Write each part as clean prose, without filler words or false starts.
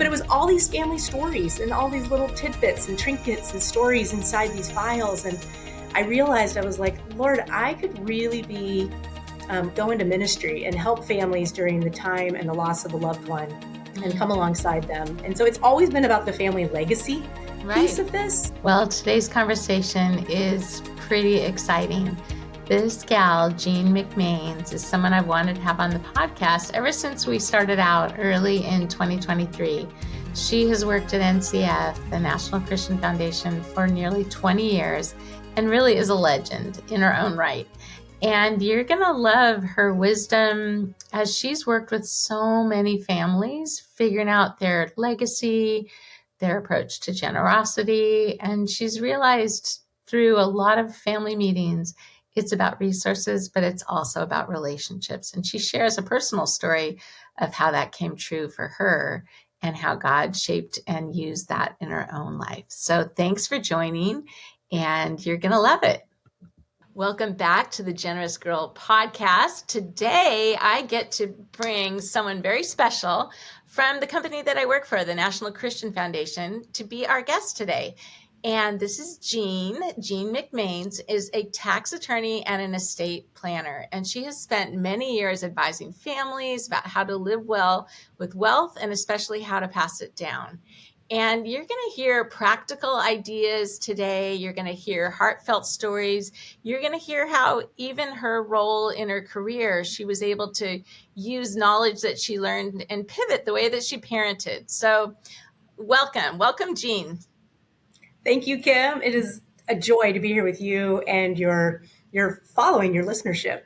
But it was all these family stories and all these little tidbits and trinkets and stories inside these files. And I realized, I was like, Lord, I could really be go into ministry and help families during the time and the loss of a loved one and come alongside them. And so it's always been about the family legacy piece of this. Well, today's conversation is pretty exciting. This gal, Jeanne McMains, is someone I've wanted to have on the podcast ever since we started out early in 2023. She has worked at NCF, the National Christian Foundation, for nearly 20 years and really is a legend in her own right. And you're going to love her wisdom as she's worked with so many families, figuring out their legacy, their approach to generosity. And she's realized through a lot of family meetings, it's about resources, but it's also about relationships. And she shares a personal story of how that came true for her and how God shaped and used that in her own life. So thanks for joining, and you're going to love it. Welcome back to the Generous Girl podcast. Today, I get to bring someone very special from the company that I work for, the National Christian Foundation, to be our guest today. And this is Jeanne. Jeanne McMains is a tax attorney and an estate planner. And she has spent many years advising families about how to live well with wealth and especially how to pass it down. And you're going to hear practical ideas today. You're going to hear heartfelt stories. You're going to hear how even her role in her career, she was able to use knowledge that she learned and pivot the way that she parented. So welcome, Jeanne. Thank you, Kim. It is a joy to be here with you and your following, your listenership.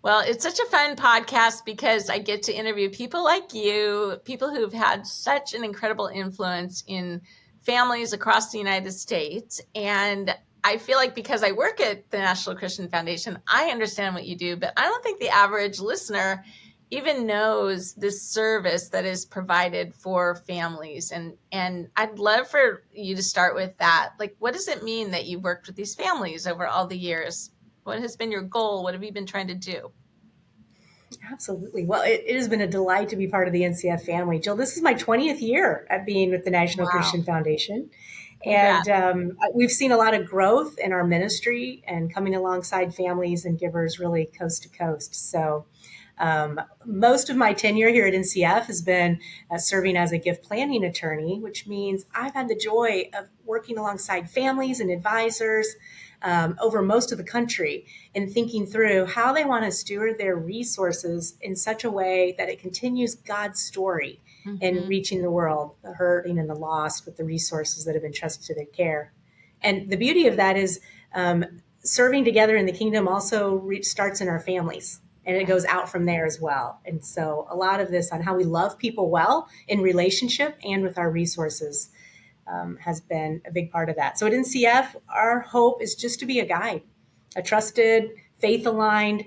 Well, it's such a fun podcast because I get to interview people like you, people who've had such an incredible influence in families across the United States. And I feel like because I work at the National Christian Foundation, I understand what you do, but I don't think the average listener even knows this service that is provided for families. And I'd love for you to start with that. Like, what does it mean that you've worked with these families over all the years? What has been your goal? What have you been trying to do? Absolutely. Well, it has been a delight to be part of the NCF family. Jill, this is my 20th year at being with the National Christian Foundation. And we've seen a lot of growth in our ministry and coming alongside families and givers really coast to coast. So most of my tenure here at NCF has been serving as a gift planning attorney, which means I've had the joy of working alongside families and advisors over most of the country and thinking through how they want to steward their resources in such a way that it continues God's story in reaching the world, the hurting and the lost, with the resources that have been trusted to their care. And the beauty of that is serving together in the kingdom also starts in our families. And it goes out from there as well. And so a lot of this on how we love people well in relationship and with our resources has been a big part of that. So at NCF, our hope is just to be a guide, a trusted, faith-aligned,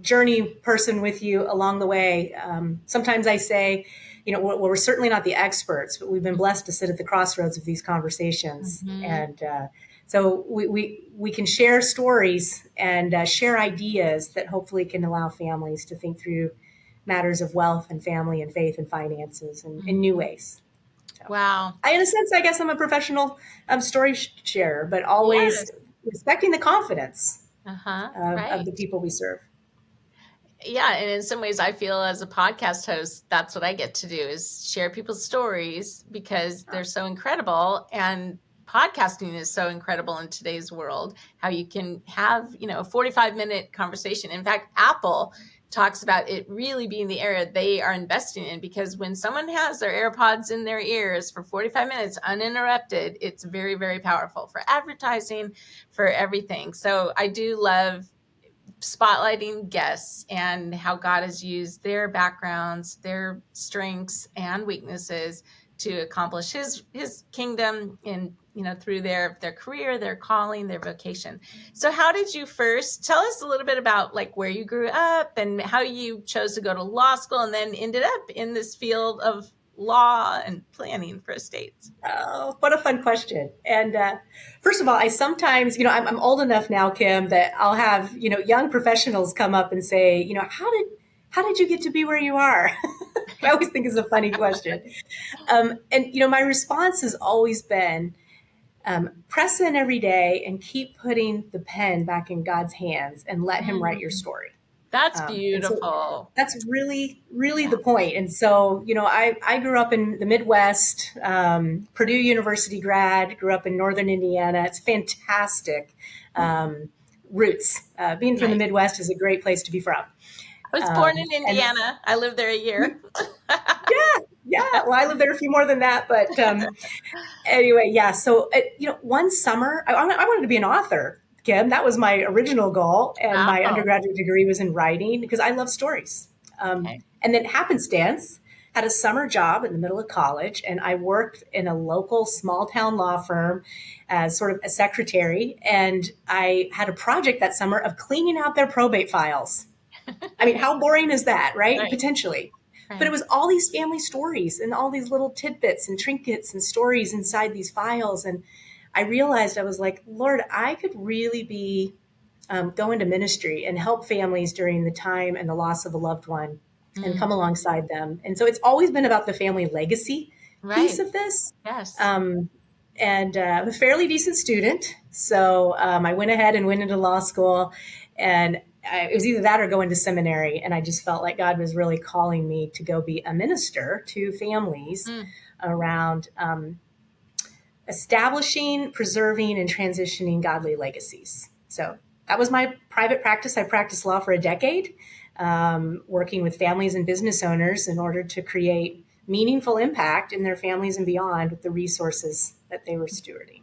journey person with you along the way. Sometimes I say, we're certainly not the experts, but we've been blessed to sit at the crossroads of these conversations. And so we can share stories and share ideas that hopefully can allow families to think through matters of wealth and family and faith and finances in new ways. So, wow. In a sense, I guess I'm a professional story sharer, but always respecting the confidence of the people we serve. Yeah. And in some ways, I feel as a podcast host, that's what I get to do is share people's stories because they're so incredible. And podcasting is so incredible in today's world, how you can have, a 45-minute conversation. In fact, Apple talks about it really being the area they are investing in, because when someone has their AirPods in their ears for 45 minutes uninterrupted, it's very, very powerful for advertising, for everything. So I do love spotlighting guests and how God has used their backgrounds, their strengths and weaknesses to accomplish his kingdom in, through their career, their calling, their vocation. So how did you first tell us a little bit about like where you grew up and how you chose to go to law school and then ended up in this field of law and planning for estates? Oh, what a fun question. And first of all, I sometimes, I'm old enough now, Kim, that I'll have, young professionals come up and say, how how did you get to be where you are? I always think is a funny question. And, my response has always been, press in every day and keep putting the pen back in God's hands and let him write your story. That's And so beautiful. that's really, really the point. And so, I grew up in the Midwest, Purdue University grad, grew up in Northern Indiana. It's fantastic roots. Being from the Nice. Midwest is a great place to be from. I was born in And Indiana. I lived there a year. yeah, well, I lived there a few more than that, but anyway, yeah. So, one summer, I wanted to be an author, Kim. That was my original goal. And my Wow. undergraduate degree was in writing because I love stories. Okay. And then happenstance, had a summer job in the middle of college, and I worked in a local small town law firm as sort of a secretary. And I had a project that summer of cleaning out their probate files. I mean, how boring is that, right? Right. Potentially. But it Right. was all these family stories and all these little tidbits and trinkets and stories inside these files. And I realized, I was like, Lord, I could really be go into ministry and help families during the time and the loss of a loved one and come Mm. alongside them. And so it's always been about the family legacy piece Right. of this. Yes. And I'm a fairly decent student. So I went ahead and went into law school, and it was either that or go into seminary. And I just felt like God was really calling me to go be a minister to families Mm. around establishing, preserving, and transitioning godly legacies. So that was my private practice. I practiced law for a decade, working with families and business owners in order to create meaningful impact in their families and beyond with the resources that they were stewarding.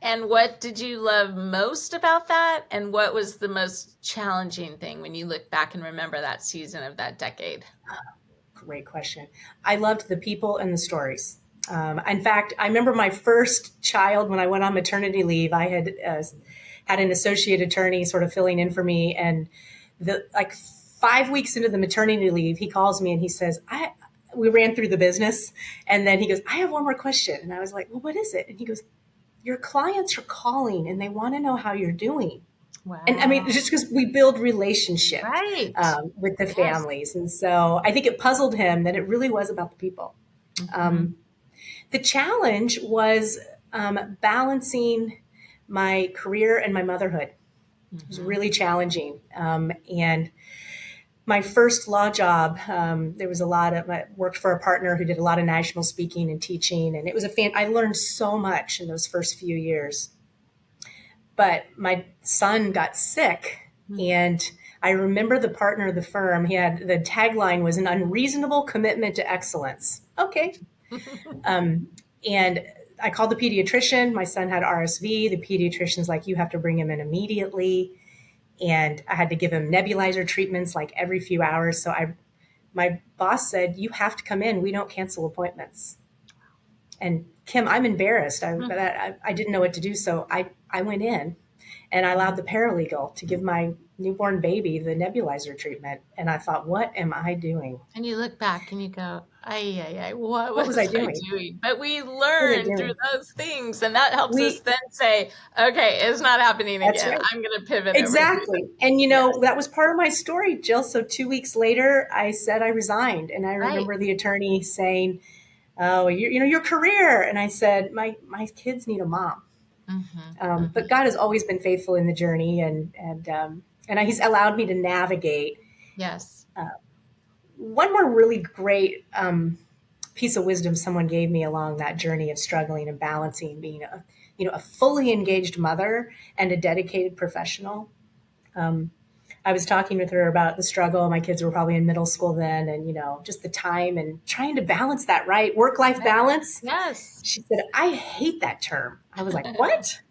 And what did you love most about that? And what was the most challenging thing when you look back and remember that season of that decade? Great question. I loved the people and the stories. In fact, I remember my first child when I went on maternity leave. I had an associate attorney sort of filling in for me, and like 5 weeks into the maternity leave, he calls me and he says, we ran through the business, and then he goes, I have one more question. And I was like, well, what is it? And he goes, your clients are calling and they want to know how you're doing. Wow. And I mean, just because we build relationship Right. with the Yes. families. And so I think it puzzled him that it really was about the people. Mm-hmm. The challenge was balancing my career and my motherhood. It was really challenging. And my first law job, there was I worked for a partner who did a lot of national speaking and teaching. And it was I learned so much in those first few years. But my son got sick, and I remember the partner of the firm, the tagline was an unreasonable commitment to excellence. Okay. And I called the pediatrician. My son had RSV. The pediatrician's like, you have to bring him in immediately. And I had to give him nebulizer treatments like every few hours. So my boss said, you have to come in. We don't cancel appointments. And Kim, I'm embarrassed. I didn't know what to do. So I went in and I allowed the paralegal to give my newborn baby the nebulizer treatment. And I thought, what am I doing? And you look back and you go, what What was was I I doing? doing? But we What was I learn through doing? those things. And that helps us We then say, okay, it's not happening That's again. right. I'm going to pivot over here. Exactly. And Yes. that was part of my story, Jill. So 2 weeks later, I said I resigned. And I Right. remember the attorney saying, oh, your career. And I said, my kids need a mom. But God has always been faithful in the journey, and He's allowed me to navigate. Yes. One more really great piece of wisdom someone gave me along that journey of struggling and balancing being a fully engaged mother and a dedicated professional. I was talking with her about the struggle. My kids were probably in middle school then, and just the time and trying to balance that, right? Work-life balance. Yes. She said, I hate that term. I was like, what?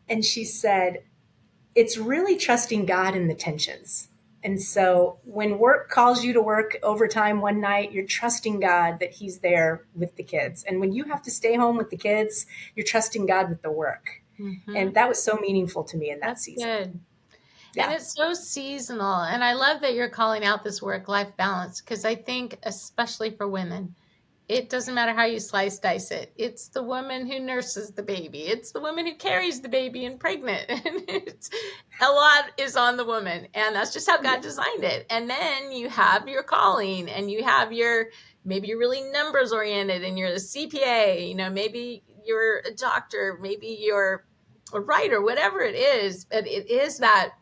And she said, it's really trusting God in the tensions. And so when work calls you to work overtime one night, you're trusting God that He's there with the kids. And when you have to stay home with the kids, you're trusting God with the work. And that was so meaningful to me in that season. Good. Yeah. And it's so seasonal. And I love that you're calling out this work-life balance, because I think, especially for women, It doesn't matter how you dice it. It's the woman who nurses the baby. It's the woman who carries the baby and pregnant. And it's, a lot is on the woman. And that's just how God designed it. And then you have your calling, and you have maybe you're really numbers oriented and you're a CPA, maybe you're a doctor, maybe you're a writer, whatever it is. But it is that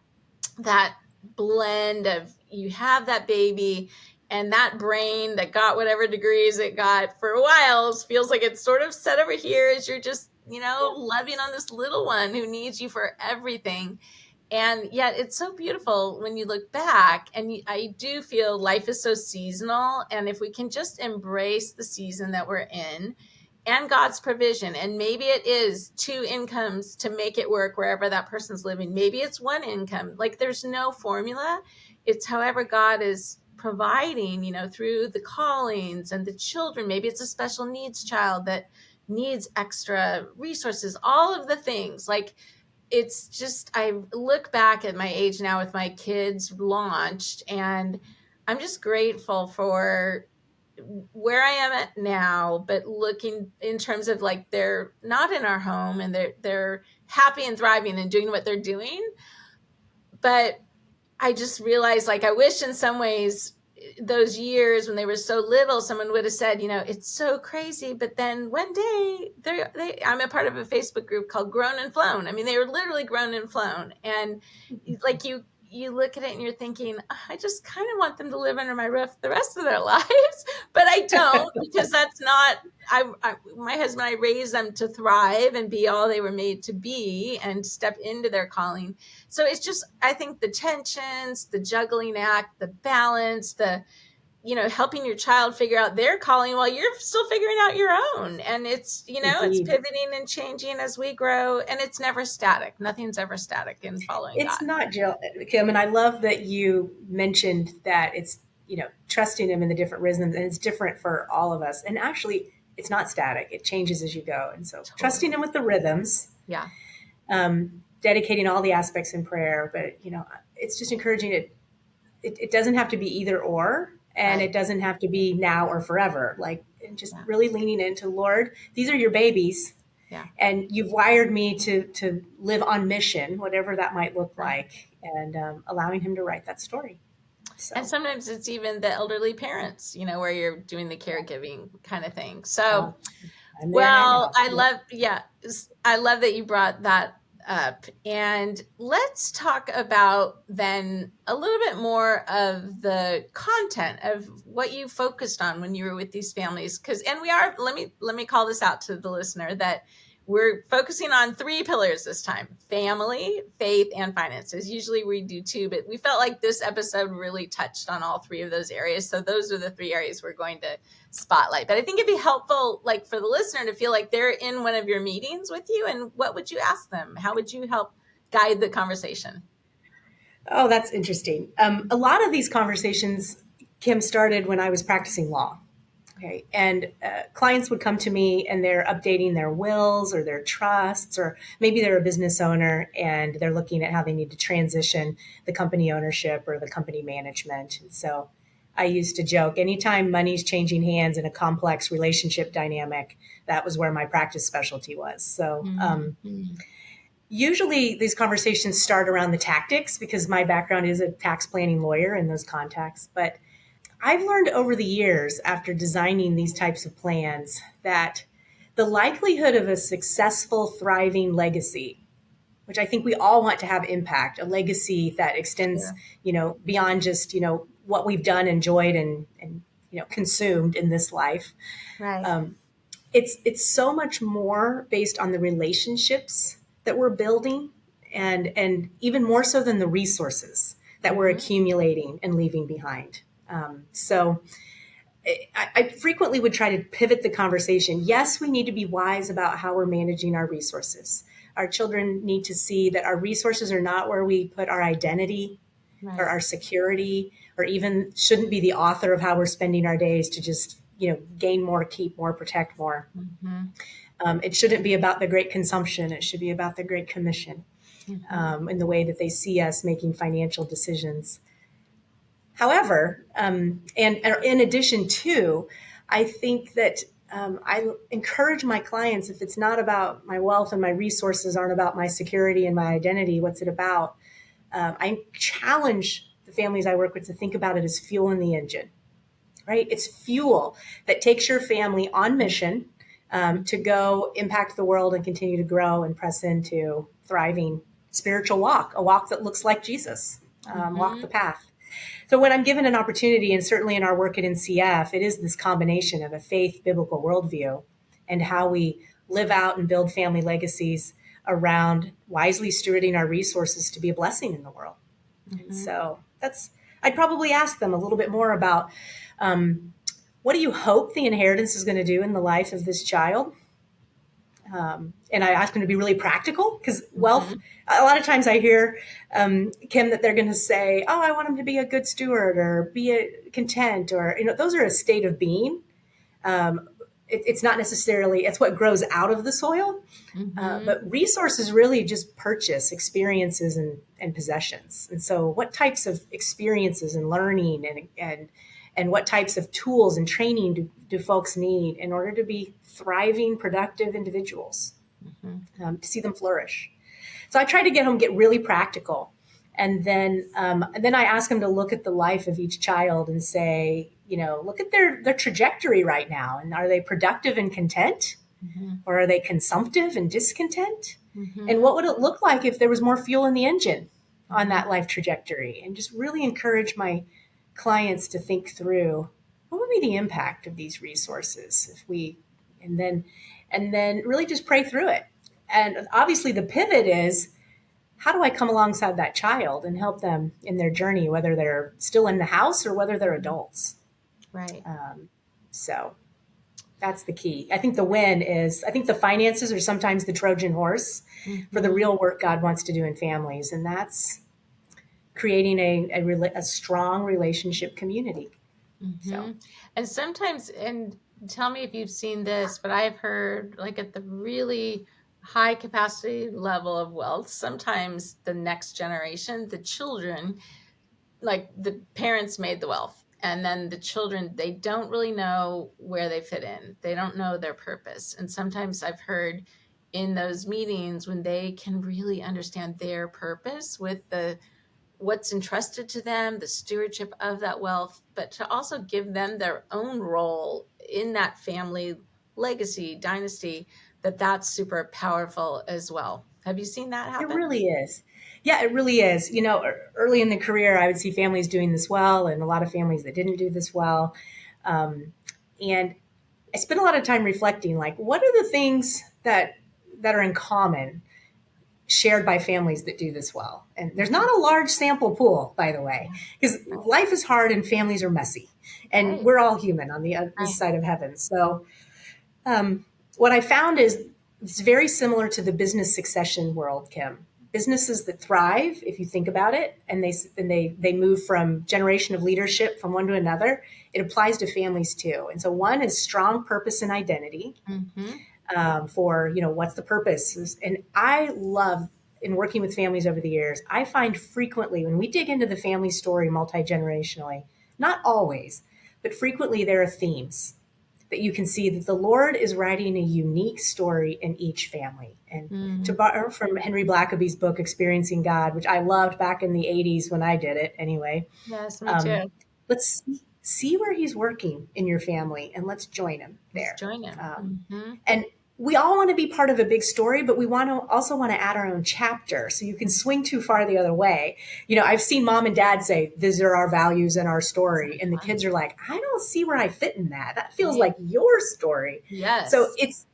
blend of, you have that baby, and that brain that got whatever degrees it got for a while feels like it's sort of set over here as you're just, loving on this little one who needs you for everything. And yet it's so beautiful when you look back, and I do feel life is so seasonal. And if we can just embrace the season that we're in and God's provision, and maybe it is 2 incomes to make it work wherever that person's living. Maybe it's 1 income. Like, there's no formula. It's however God is providing, through the callings and the children. Maybe it's a special needs child that needs extra resources, all of the things. Like, it's just, I look back at my age now with my kids launched, and I'm just grateful for where I am at now, but looking in terms of, like, they're not in our home and they're happy and thriving and doing what they're doing. But I just realized, like, I wish in some ways those years when they were so little, someone would have said, it's so crazy. But then one day I'm a part of a Facebook group called Grown and Flown. I mean, they were literally grown and flown. And like, you look at it and you're thinking, I just kind of want them to live under my roof the rest of their lives, but I don't, because that's not, my husband and I raised them to thrive and be all they were made to be and step into their calling. So it's just, I think the tensions, the juggling act, the balance, the, helping your child figure out their calling while you're still figuring out your own. And it's, it's pivoting and changing as we grow, and it's never static. Nothing's ever static in following God. It's not, Jill, Kim, and I love that you mentioned that it's, trusting him in the different rhythms, and it's different for all of us. And actually, it's not static. It changes as you go. And so totally. Trusting him with the rhythms. Yeah. Dedicating all the aspects in prayer. But, it's just encouraging it. It doesn't have to be either or. And It doesn't have to be now or forever. Like, just really leaning into, Lord, these are your babies. Yeah. And you've wired me to live on mission, whatever that might look like, and allowing him to write that story. So. And sometimes it's even the elderly parents, where you're doing the caregiving kind of thing. So, I love that you brought that up. And let's talk about then a little bit more of the content of what you focused on when you were with these families. Let me call this out to the listener, that we're focusing on 3 pillars this time: family, faith, and finances. Usually we do 2, but we felt like this episode really touched on all 3 of those areas. So those are the 3 areas we're going to spotlight. But I think it'd be helpful, like, for the listener to feel like they're in one of your meetings with you. And what would you ask them? How would you help guide the conversation? Oh, that's interesting. A lot of these conversations, Kim, started when I was practicing law. Okay. And clients would come to me and they're updating their wills or their trusts, or maybe they're a business owner and they're looking at how they need to transition the company ownership or the company management. And so I used to joke, anytime money's changing hands in a complex relationship dynamic, that was where my practice specialty was. So usually these conversations start around the tactics, because my background is a tax planning lawyer in those contexts. But I've learned over the years, after designing these types of plans, that the likelihood of a successful, thriving legacy, which I think we all want to have impact, a legacy that extends, beyond just, what we've done, enjoyed, and consumed in this life. Right. It's so much more based on the relationships that we're building, and even more so than the resources that we're accumulating and leaving behind. So I frequently would try to pivot the conversation. Yes, we need to be wise about how we're managing our resources. Our children need to see that our resources are not where we put our identity or our security, or even shouldn't be the author of how we're spending our days to just, gain more, keep more, protect more. It shouldn't be about the great consumption. It should be about the great commission, in the way that they see us making financial decisions. However, and in addition to, I think that I encourage my clients, if it's not about my wealth and my resources aren't about my security and my identity, what's it about? I challenge the families I work with to think about it as fuel in the engine, right? It's fuel that takes your family on mission to go impact the world and continue to grow and press into thriving spiritual walk, a walk that looks like Jesus, walk the path. So when I'm given an opportunity, and certainly in our work at NCF, it is this combination of a faith biblical worldview and how we live out and build family legacies around wisely stewarding our resources to be a blessing in the world. And so I'd probably ask them a little bit more about what do you hope the inheritance is going to do in the life of this child? And I ask them to be really practical, because wealth, a lot of times I hear, Kim, that they're going to say, oh, I want them to be a good steward or be content, or, those are a state of being. It's not necessarily, it's what grows out of the soil. But resources really just purchase experiences and possessions. And so what types of experiences and learning and what types of tools and training do folks need in order to be thriving, productive individuals, to see them flourish? So I try to get really practical. And then I ask them to look at the life of each child and say, look at their trajectory right now. And are they productive and content? Or are they consumptive and discontent? And what would it look like if there was more fuel in the engine on that life trajectory? And just really encourage my clients to think through, what would be the impact of these resources and then really just pray through it. And obviously the pivot is, how do I come alongside that child and help them in their journey, whether they're still in the house or whether they're adults? Right. So that's the key. I think the finances are sometimes the Trojan horse for the real work God wants to do in families. And that's creating a strong relationship community. So. And sometimes, and tell me if you've seen this, but I've heard, like, at the really high capacity level of wealth, sometimes the next generation, the children, like the parents made the wealth, and then the children, they don't really know where they fit in. They don't know their purpose. And sometimes I've heard in those meetings, when they can really understand their purpose with what's entrusted to them, the stewardship of that wealth, but to also give them their own role in that family legacy, dynasty, that's super powerful as well. Have you seen that happen? It really is. Yeah, it really is. Early in the career, I would see families doing this well and a lot of families that didn't do this well. And I spent a lot of time reflecting, like, what are the things that are in common shared by families that do this well? And there's not a large sample pool, by the way, because life is hard and families are messy, and we're all human on the other side of heaven. So what I found is it's very similar to the business succession world, Kim. Businesses that thrive, if you think about it, and they move from generation of leadership from one to another, it applies to families too. And so one is strong purpose and identity. For, what's the purpose? And I love, in working with families over the years, I find frequently when we dig into the family story multi-generationally, not always, but frequently there are themes that you can see that the Lord is writing a unique story in each family. And to borrow from Henry Blackaby's book, Experiencing God, which I loved back in the 80s when I did it anyway. Yes, me too. Let's see where he's working in your family, and let's join him there. And we all want to be part of a big story, but we also want to add our own chapter, so you can swing too far the other way. I've seen mom and dad say, these are our values and our story. And the kids are like, I don't see where I fit in that. That feels like your story. Yes. So it's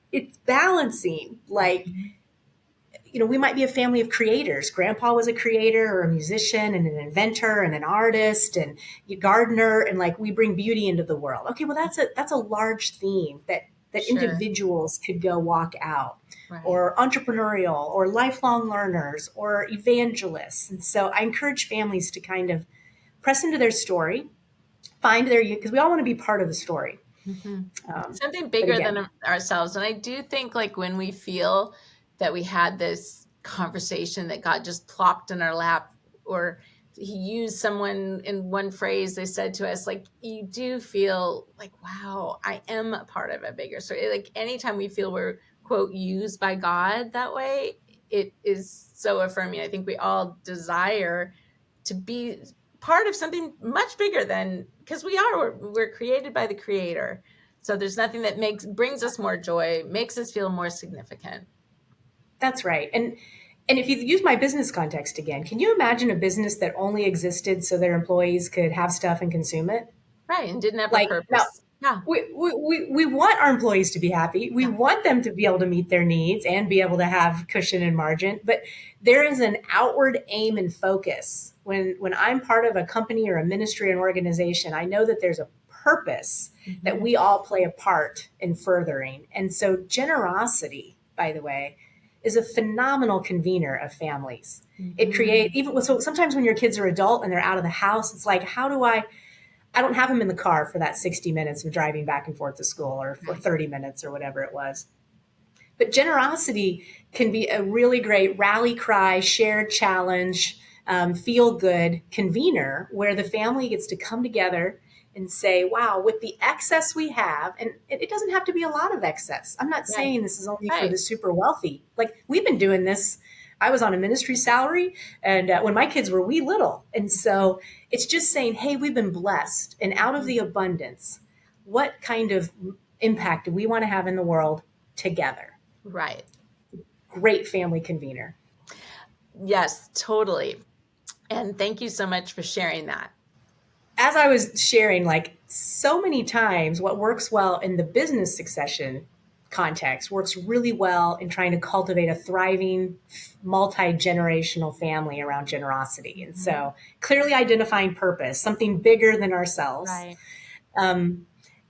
balancing, like, we might be a family of creators. Grandpa was a creator or a musician and an inventor and an artist and a gardener. And like, we bring beauty into the world. Okay, well, that's a large theme that individuals could go walk out, or entrepreneurial, or lifelong learners, or evangelists. And so I encourage families to kind of press into their story, find because we all want to be part of the story. Something bigger than ourselves. And I do think, like, when we feel that we had this conversation that God just plopped in our lap, or he used someone in one phrase. They said to us, like, you do feel like, wow, I am a part of a bigger story. Like anytime we feel we're, quote, used by God that way, it is so affirming. I think we all desire to be part of something much bigger than, because we're created by the Creator. So there's nothing that brings us more joy, makes us feel more significant. That's right. And if you use my business context again, can you imagine a business that only existed so their employees could have stuff and consume it? Right. And didn't have a Like now, purpose. Yeah. we want our employees to be happy. We Yeah. want them to be able to meet their needs and be able to have cushion and margin. But there is an outward aim and focus. When I'm part of a company or a ministry or an organization, I know that there's a purpose that we all play a part in furthering. And so generosity, by the way, is a phenomenal convener of families. It creates, even so sometimes when your kids are adult and they're out of the house, it's like, how do I don't have them in the car for that 60 minutes of driving back and forth to school, or for 30 minutes or whatever it was. But generosity can be a really great rally cry, shared challenge, feel good convener where the family gets to come together and say, wow, with the excess we have, and it doesn't have to be a lot of excess. I'm not saying this is only for the super wealthy. Like, we've been doing this. I was on a ministry salary, and when my kids were wee little. And so it's just saying, hey, we've been blessed. And out of the abundance, what kind of impact do we want to have in the world together? Right. Great family convener. Yes, totally. And thank you so much for sharing that. As I was sharing, like, so many times what works well in the business succession context works really well in trying to cultivate a thriving, multi-generational family around generosity. And so clearly identifying purpose, something bigger than ourselves. Right.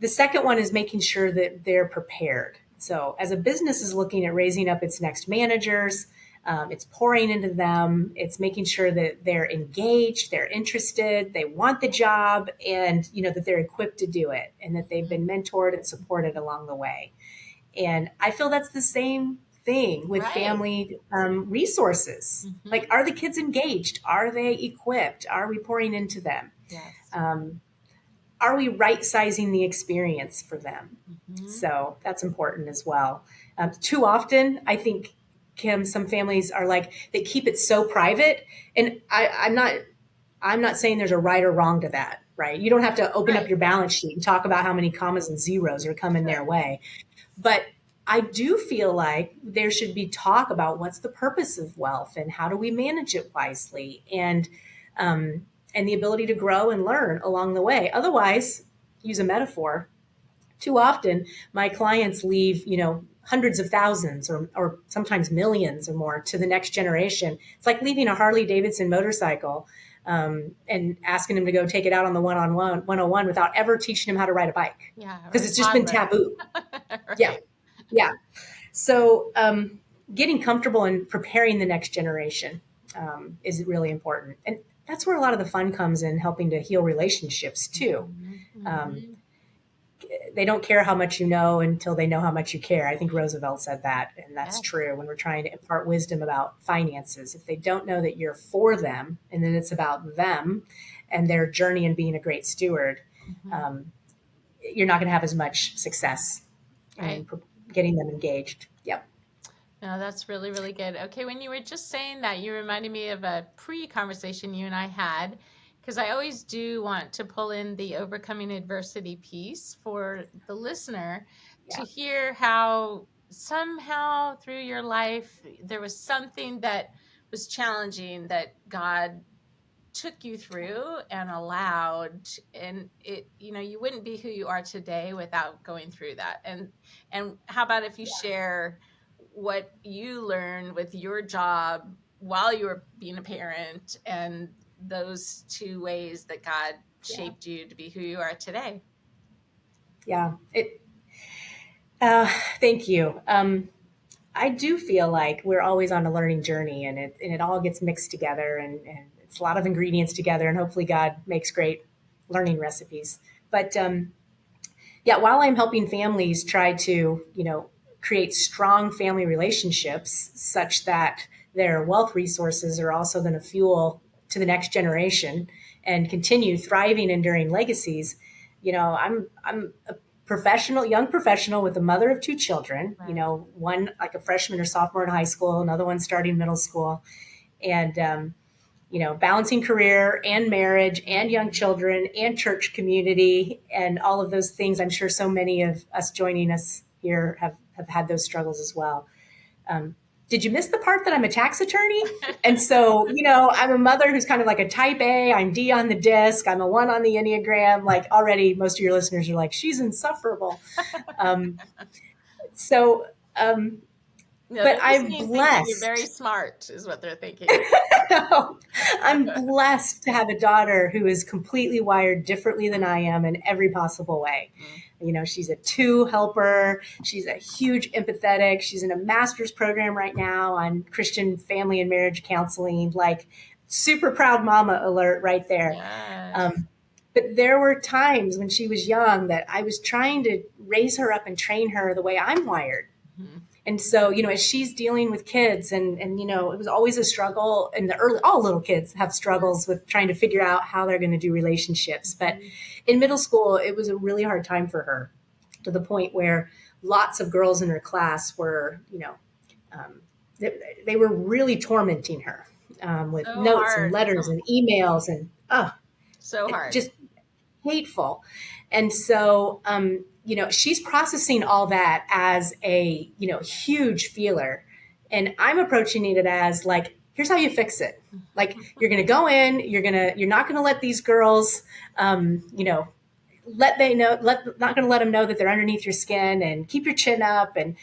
The second one is making sure that they're prepared. So as a business is looking at raising up its next managers, it's pouring into them. It's making sure that they're engaged, they're interested, they want the job, and that they're equipped to do it, and that they've been mentored and supported along the way. And I feel that's the same thing with family resources. Like, are the kids engaged? Are they equipped? Are we pouring into them? Yes. Are we right-sizing the experience for them? So that's important as well. Too often, I think, Kim, some families are like, they keep it so private. And I'm not saying there's a right or wrong to that, right? You don't have to open up your balance sheet and talk about how many commas and zeros are coming their way. But I do feel like there should be talk about what's the purpose of wealth and how do we manage it wisely, and the ability to grow and learn along the way. Otherwise, use a metaphor, too often my clients leave, hundreds of thousands or sometimes millions or more to the next generation. It's like leaving a Harley Davidson motorcycle and asking them to go take it out on the 101 without ever teaching them how to ride a bike. Yeah. Because it's just been taboo. Right. Yeah. So getting comfortable and preparing the next generation is really important. And that's where a lot of the fun comes in, helping to heal relationships too. They don't care how much you know until they know how much you care. I think Roosevelt said that, and that's true when we're trying to impart wisdom about finances. If they don't know that you're for them, and then it's about them and their journey and being a great steward, you're not going to have as much success in getting them engaged. Yep. No, that's really, really good. Okay, when you were just saying that, you reminded me of a pre-conversation you and I had, because I always do want to pull in the overcoming adversity piece for the listener to hear how somehow through your life there was something that was challenging that God took you through and allowed, and it, you wouldn't be who you are today without going through that. And how about if you share what you learned with your job while you were being a parent, and those two ways that God shaped you to be who you are today? Yeah. Thank you. I do feel like we're always on a learning journey, and it all gets mixed together, and it's a lot of ingredients together, and hopefully God makes great learning recipes. But while I'm helping families try to, create strong family relationships such that their wealth resources are also going to fuel to the next generation and continue thriving and enduring legacies. I'm a young professional with a mother of 2 children, Right. One like a freshman or sophomore in high school, another one starting middle school. And, balancing career and marriage and young children and church community and all of those things. I'm sure so many of us joining us here have had those struggles as well. Did you miss the part that I'm a tax attorney? And so, I'm a mother who's kind of like a type A. I'm D on the disc. I'm a 1 on the Enneagram. Like already most of your listeners are like, she's insufferable. So, No, but they're I'm listening thinking you're blessed. very smart is what they're thinking. I'm blessed to have a daughter who is completely wired differently than I am in every possible way. She's a 2 helper. She's a huge empathetic. She's in a master's program right now on Christian family and marriage counseling. Like super proud mama alert right there. Yes. But there were times when she was young that I was trying to raise her up and train her the way I'm wired. Mm-hmm. And so, as she's dealing with kids and it was always a struggle in the early, all little kids have struggles with trying to figure out how they're going to do relationships. But in middle school, it was a really hard time for her to the point where lots of girls in her class were, they were really tormenting her with So notes hard. and letters and emails and, so hard. Just hateful. And so, she's processing all that as a, huge feeler. And I'm approaching it as like, here's how you fix it. Like, you're going to go in, you're not going to let these girls, not going to let them know that they're underneath your skin, and keep your chin up. And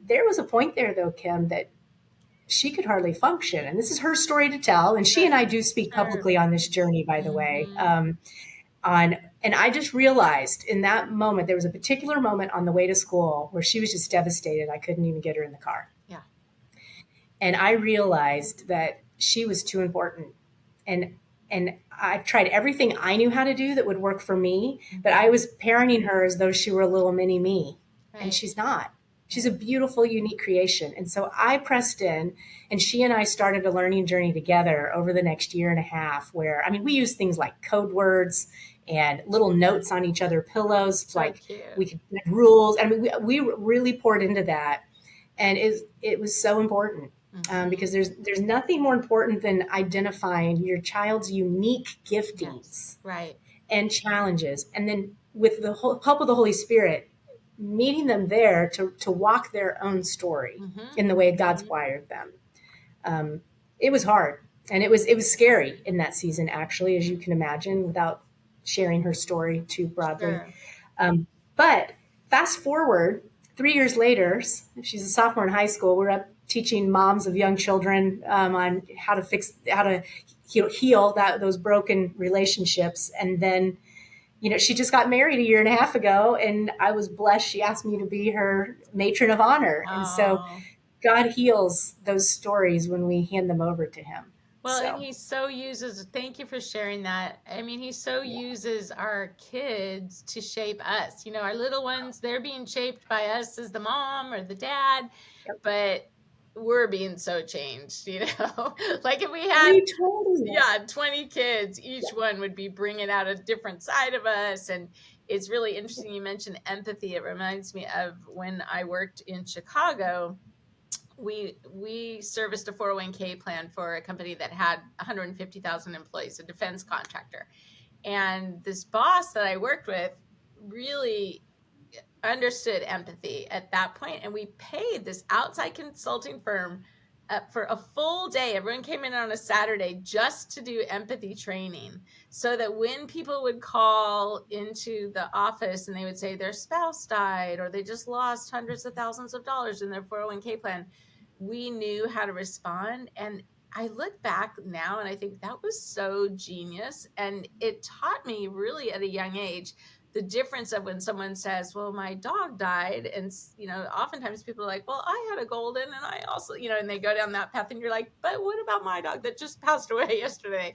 there was a point there though, Kim, that she could hardly function. And this is her story to tell. And she and I do speak publicly on this journey, by the way. And I just realized in that moment, there was a particular moment on the way to school where she was just devastated. I couldn't even get her in the car. Yeah. And I realized that she was too important. And I've tried everything I knew how to do that would work for me, but I was parenting her as though she were a little mini me. Right. And she's not. She's a beautiful, unique creation. And so I pressed in, and she and I started a learning journey together over the next year and a half where, we use things like code words and little notes on each other pillows. So like cute. We could rules. We really poured into that. And it was so important because there's nothing more important than identifying your child's unique giftings and challenges. And then with the help of the Holy Spirit, meeting them there to walk their own story in the way God's wired them. It was hard, and it was scary in that season, actually, as you can imagine, without sharing her story too broadly. Sure. But fast forward 3 years later, she's a sophomore in high school. We're up teaching moms of young children on how to heal those broken relationships, and then. She just got married a year and a half ago, and I was blessed. She asked me to be her matron of honor. And so God heals those stories when we hand them over to him. Well, and he so uses, thank you for sharing that. He so uses our kids to shape us. Our little ones, they're being shaped by us as the mom or the dad, but we're being so changed, like if we had 20 kids, each one would be bringing out a different side of us. And it's really interesting. You mentioned empathy. It reminds me of when I worked in Chicago. We serviced a 401k plan for a company that had 150,000 employees, a defense contractor. And this boss that I worked with really understood empathy at that point, and we paid this outside consulting firm for a full day. Everyone came in on a Saturday just to do empathy training, so that when people would call into the office and they would say their spouse died or they just lost hundreds of thousands of dollars in their 401k plan, we knew how to respond. And I look back now and I think that was so genius, and it taught me really at a young age the difference of when someone says, well, my dog died. And, oftentimes people are like, well, I had a golden and I also, and they go down that path, and you're like, but what about my dog that just passed away yesterday?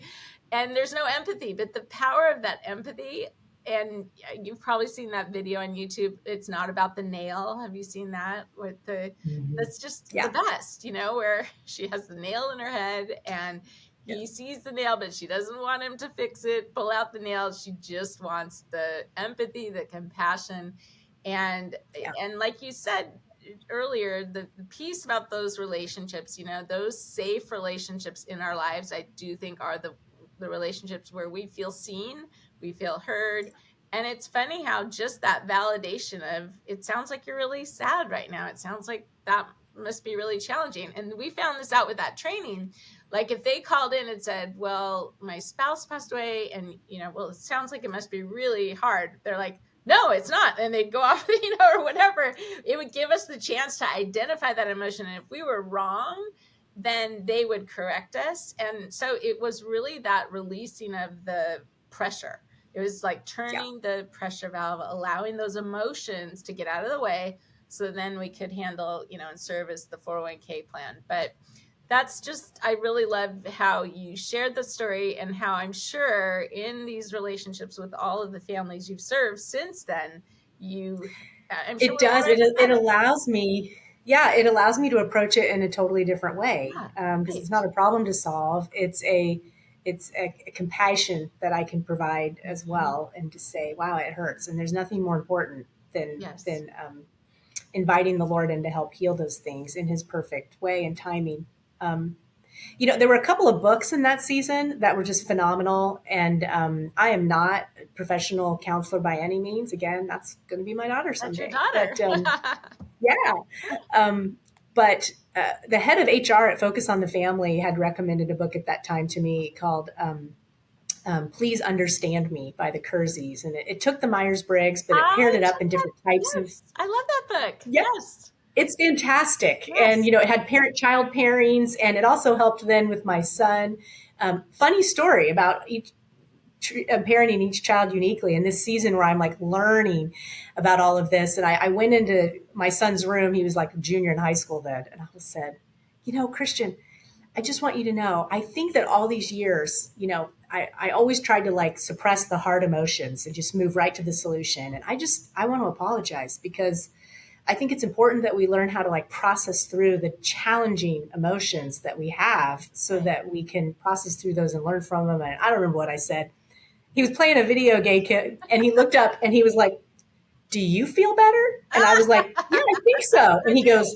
And there's no empathy, but the power of that empathy. And you've probably seen that video on YouTube. It's not about the nail. Have you seen that with that's just the best, where she has the nail in her head, and He sees the nail, but she doesn't want him to fix it, pull out the nail. She just wants the empathy, the compassion. And Yeah. and like you said earlier, the piece about those relationships, those safe relationships in our lives, I do think are the relationships where we feel seen, we feel heard. And it's funny how just that validation of, it sounds like you're really sad right now. It sounds like that must be really challenging. And we found this out with that training. Like if they called in and said, well, my spouse passed away and, well, it sounds like it must be really hard. They're like, no, it's not. And they'd go off, or whatever. It would give us the chance to identify that emotion. And if we were wrong, then they would correct us. And so it was really that releasing of the pressure. It was like turning the pressure valve, allowing those emotions to get out of the way so then we could handle, and service the 401k plan. But that's just, I really love how you shared the story and how I'm sure in these relationships with all of the families you've served since then, I'm sure It does. It better. allows me, it allows me to approach it in a totally different way, because it's not a problem to solve. It's a compassion that I can provide as well, and to say, wow, it hurts, and there's nothing more important than inviting the Lord in to help heal those things in His perfect way and timing. There were a couple of books in that season that were just phenomenal. And I am not a professional counselor by any means. Again, that's going to be my daughter someday. That's your daughter. But the head of HR at Focus on the Family had recommended a book at that time to me called Please Understand Me by the Keirseys. And it took the Myers-Briggs, but it paired it up in different types of... I love that book. Yes. It's fantastic. Yes. And, it had parent-child pairings, and it also helped then with my son. Funny story about parenting each child uniquely. In this season where I'm like learning about all of this, and I went into my son's room. He was like a junior in high school then. And I said, Christian, I just want you to know, I think that all these years, I always tried to like suppress the hard emotions and just move right to the solution. And I want to apologize, because I think it's important that we learn how to like process through the challenging emotions that we have, so that we can process through those and learn from them. And I don't remember what I said. He was playing a video game, and he looked up and he was like, "Do you feel better?" And I was like, "Yeah, I think so." And he goes,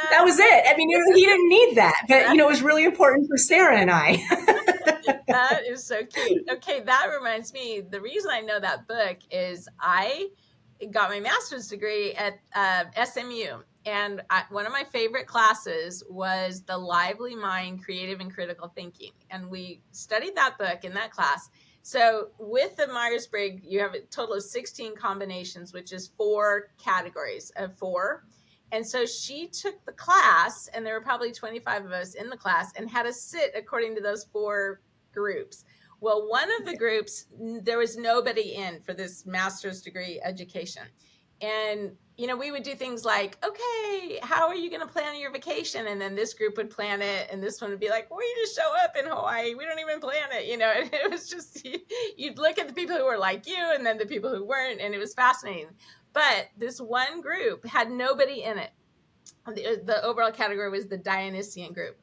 "That was it." I mean, he didn't need that, but it was really important for Sarah and I. That is so cute. Okay, that reminds me, the reason I know that book is I got my master's degree at SMU. And one of my favorite classes was The Lively Mind, Creative and Critical Thinking. And we studied that book in that class. So with the Myers-Briggs, you have a total of 16 combinations, which is 4 categories of 4. And so she took the class, and there were probably 25 of us in the class, and had us sit according to those 4 groups. Well, one of the groups, there was nobody in for this master's degree education. And, we would do things like, okay, how are you going to plan your vacation? And then this group would plan it. And this one would be like, we just show up in Hawaii. We don't even plan it, And it was just, you'd look at the people who were like you and then the people who weren't. And it was fascinating. But this one group had nobody in it. The overall category was the Dionysian group.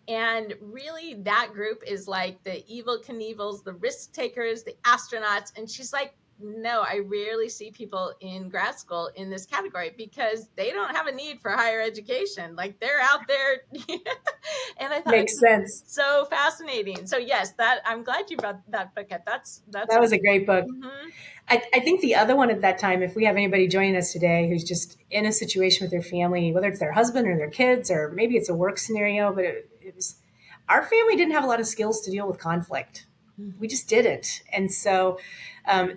And really, that group is like the Evel Knievels, the risk takers, the astronauts. And she's like, no, I rarely see people in grad school in this category, because they don't have a need for higher education. Like, they're out there. And I thought, makes sense. So fascinating. So yes, I'm glad you brought that book up. That was a great book. Mm-hmm. I think the other one at that time, if we have anybody joining us today who's just in a situation with their family, whether it's their husband or their kids, or maybe it's a work scenario, but it was, our family didn't have a lot of skills to deal with conflict. We just didn't. And so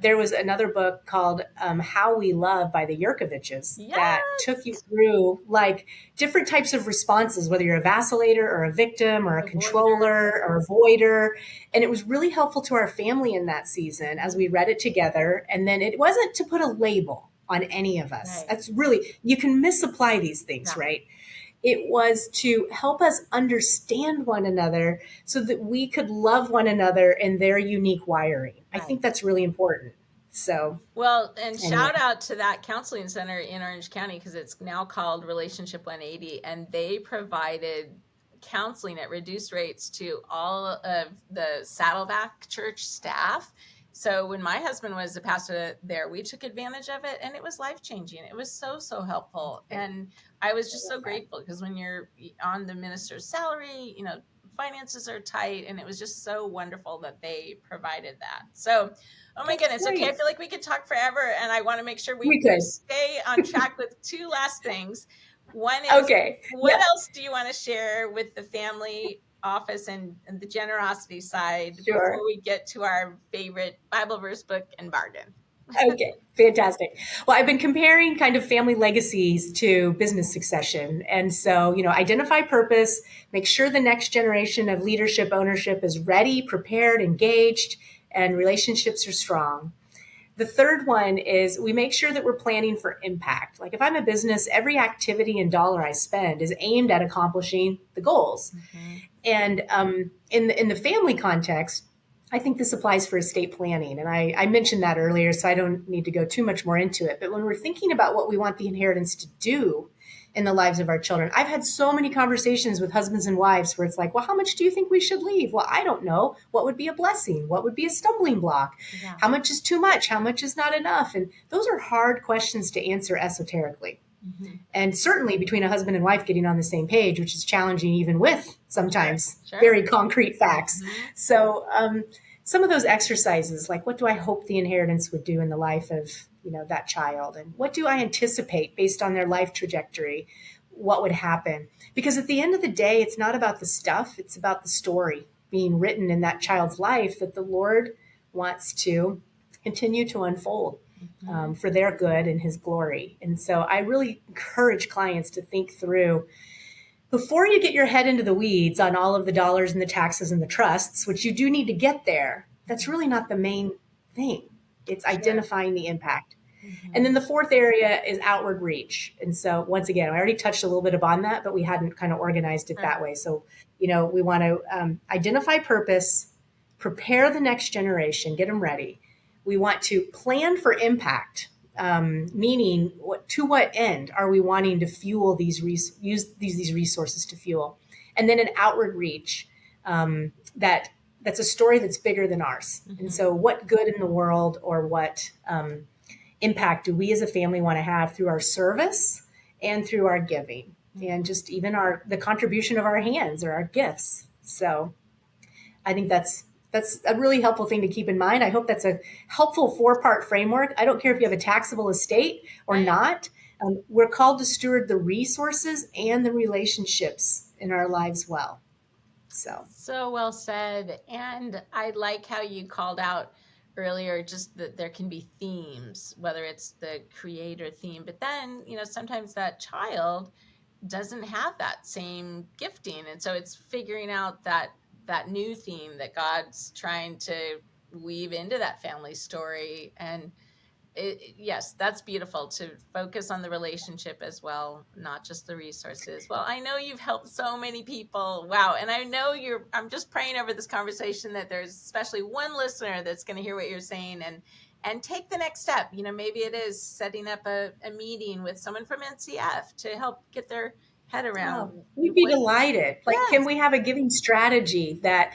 there was another book called How We Love by the Yerkoviches that took you through like different types of responses, whether you're a vacillator or a victim or a controller or a voider. And it was really helpful to our family in that season as we read it together. And then it wasn't to put a label on any of us. Right. That's really, you can misapply these things, right? It was to help us understand one another so that we could love one another in their unique wiring. Right. I think that's really important. So, well, and shout out to that counseling center in Orange County, because it's now called Relationship 180, and they provided counseling at reduced rates to all of the Saddleback Church staff. So when my husband was a pastor there, we took advantage of it, and it was life-changing. It was so helpful. And I was just so grateful, because when you're on the minister's salary, finances are tight, and it was just so wonderful that they provided that. So, oh my goodness. Okay, I feel like we could talk forever, and I want to make sure we stay on track with two last things. One is, what else do you want to share with the family office and the generosity side before we get to our favorite Bible verse, book, and bargain? Okay, fantastic. Well, I've been comparing kind of family legacies to business succession. And so, identify purpose, make sure the next generation of leadership ownership is ready, prepared, engaged, and relationships are strong. The third one is we make sure that we're planning for impact. Like if I'm a business, every activity and dollar I spend is aimed at accomplishing the goals. Mm-hmm. And in the family context, I think this applies for estate planning. And I mentioned that earlier, so I don't need to go too much more into it. But when we're thinking about what we want the inheritance to do in the lives of our children, I've had so many conversations with husbands and wives where it's like, well, how much do you think we should leave? Well, I don't know. What would be a blessing? What would be a stumbling block? Yeah. How much is too much? How much is not enough? And those are hard questions to answer esoterically. Mm-hmm. And certainly between a husband and wife getting on the same page, which is challenging even with sometimes very concrete facts. Mm-hmm. So some of those exercises, like what do I hope the inheritance would do in the life of that child, and what do I anticipate based on their life trajectory, what would happen? Because at the end of the day, it's not about the stuff, it's about the story being written in that child's life that the Lord wants to continue to unfold. Mm-hmm. For their good and his glory. And so I really encourage clients to think through, before you get your head into the weeds on all of the dollars and the taxes and the trusts, which you do need to get there, that's really not the main thing. It's identifying the impact. Mm-hmm. And then the fourth area is outward reach. And so once again, I already touched a little bit upon that, but we hadn't kind of organized it that way. So, we want to identify purpose, prepare the next generation, get them ready. We want to plan for impact, meaning to what end are we wanting to fuel use these resources to fuel, and then an outward reach that's a story that's bigger than ours. Mm-hmm. And so, what good in the world or what impact do we as a family want to have through our service and through our giving, and just even the contribution of our hands or our gifts. So, I think that's a really helpful thing to keep in mind. I hope that's a helpful 4-part framework. I don't care if you have a taxable estate or not. We're called to steward the resources and the relationships in our lives well. So well said. And I like how you called out earlier just that there can be themes, whether it's the creator theme, but then, sometimes that child doesn't have that same gifting. And so it's figuring out that new theme that God's trying to weave into that family story. And yes, that's beautiful, to focus on the relationship as well, not just the resources. Well, I know you've helped so many people. Wow. And I know I'm just praying over this conversation that there's especially one listener that's going to hear what you're saying and take the next step. Maybe it is setting up a meeting with someone from NCF to help get their head around. Oh, we'd be delighted. Can we have a giving strategy that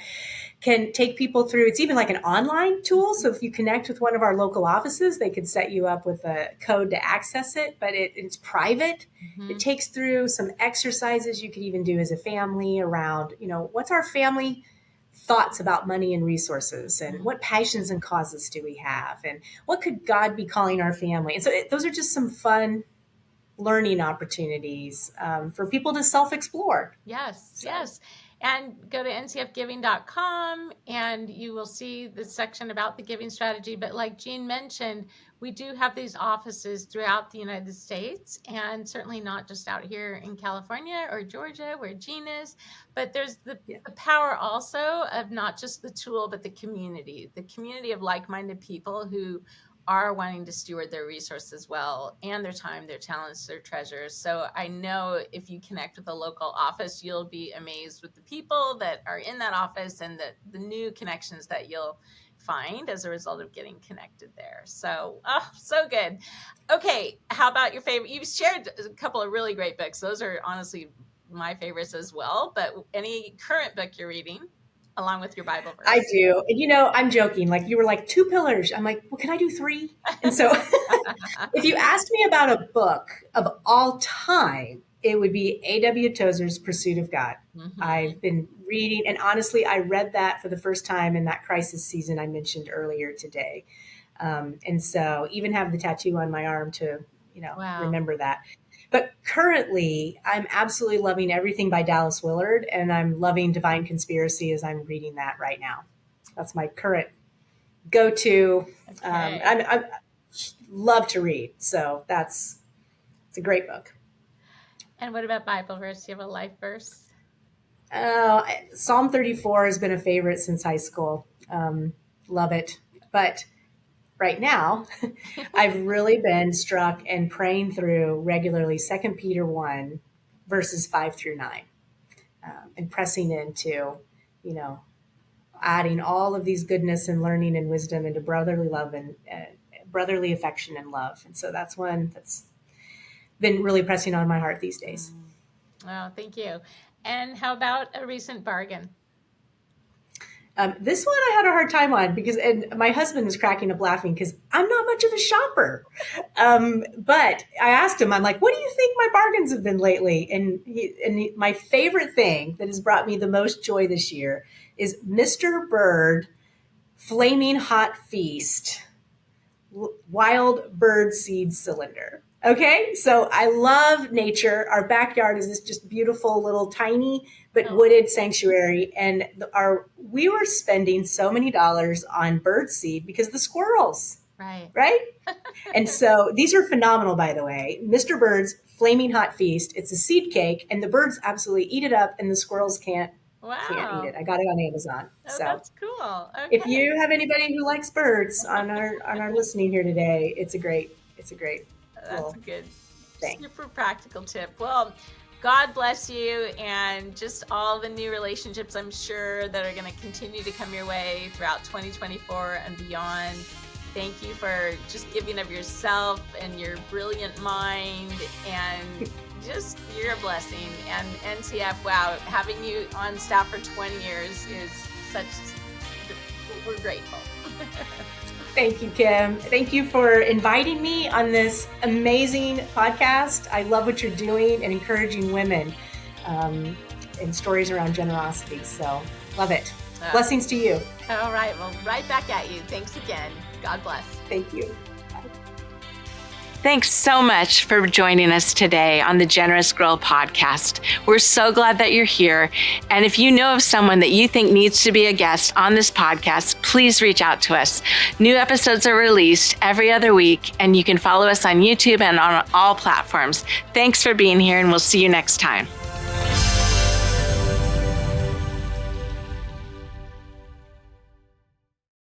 can take people through? It's even like an online tool. So if you connect with one of our local offices, they could set you up with a code to access it, but it's private. Mm-hmm. It takes through some exercises you could even do as a family around, what's our family thoughts about money and resources, and what passions and causes do we have, and what could God be calling our family? And so those are just some fun learning opportunities for people to self-explore. Yes. And go to ncfgiving.com and you will see the section about the giving strategy. But like Jeanne mentioned, we do have these offices throughout the United States, and certainly not just out here in California or Georgia where Jeanne is, but there's the power also of not just the tool, but the community of like-minded people who are wanting to steward their resources well, and their time, their talents, their treasures. So I know if you connect with a local office, you'll be amazed with the people that are in that office and the new connections that you'll find as a result of getting connected there. So, so good. Okay, how about your favorite? You've shared a couple of really great books. Those are honestly my favorites as well. But any current book you're reading along with your Bible verse? I do. And I'm joking. Like you were like 2 pillars. I'm like, well, can I do 3? And so if you asked me about a book of all time, it would be A W Tozer's Pursuit of God. Mm-hmm. I've been reading, and honestly, I read that for the first time in that crisis season I mentioned earlier today. And so even have the tattoo on my arm to, Wow. remember that. But currently, I'm absolutely loving everything by Dallas Willard, and I'm loving Divine Conspiracy as I'm reading that right now. That's my current go-to. Okay. I love to read, so it's a great book. And what about Bible verse? Do you have a life verse? Psalm 34 has been a favorite since high school. Love it. But right now, I've really been struck and praying through regularly 2 Peter 1, verses 5 through 9, and pressing into, adding all of these goodness and learning and wisdom into brotherly love and brotherly affection and love. And so that's one that's been really pressing on my heart these days. Oh, thank you. And how about a recent bargain? This one I had a hard time on and my husband was cracking up laughing because I'm not much of a shopper. But I asked him, I'm like, what do you think my bargains have been lately? And my favorite thing that has brought me the most joy this year is Mr. Bird Flaming Hot Feast Wild Bird Seed Cylinder. Okay, so I love nature. Our backyard is this just beautiful little tiny but wooded sanctuary, and we were spending so many dollars on bird seed because the squirrels, right? And so these are phenomenal, by the way. Mr. Bird's Flaming Hot Feast. It's a seed cake, and the birds absolutely eat it up, and the squirrels can't eat it. I got it on Amazon. Oh, so that's cool. Okay. If you have anybody who likes birds on our listening here today, it's a great. That's a good, thing. Super practical tip. Well, God bless you, and just all the new relationships I'm sure that are going to continue to come your way throughout 2024 and beyond. Thank you for just giving of yourself and your brilliant mind, and just you're a blessing. And NCF, wow, having you on staff for 20 years is we're grateful. Thank you, Kim. Thank you for inviting me on this amazing podcast. I love what you're doing and encouraging women in stories around generosity. So love it. Blessings to you. All right. Well, right back at you. Thanks again. God bless. Thank you. Thanks so much for joining us today on the Generous Girl podcast. We're so glad that you're here. And if you know of someone that you think needs to be a guest on this podcast, please reach out to us. New episodes are released every other week, and you can follow us on YouTube and on all platforms. Thanks for being here, and we'll see you next time.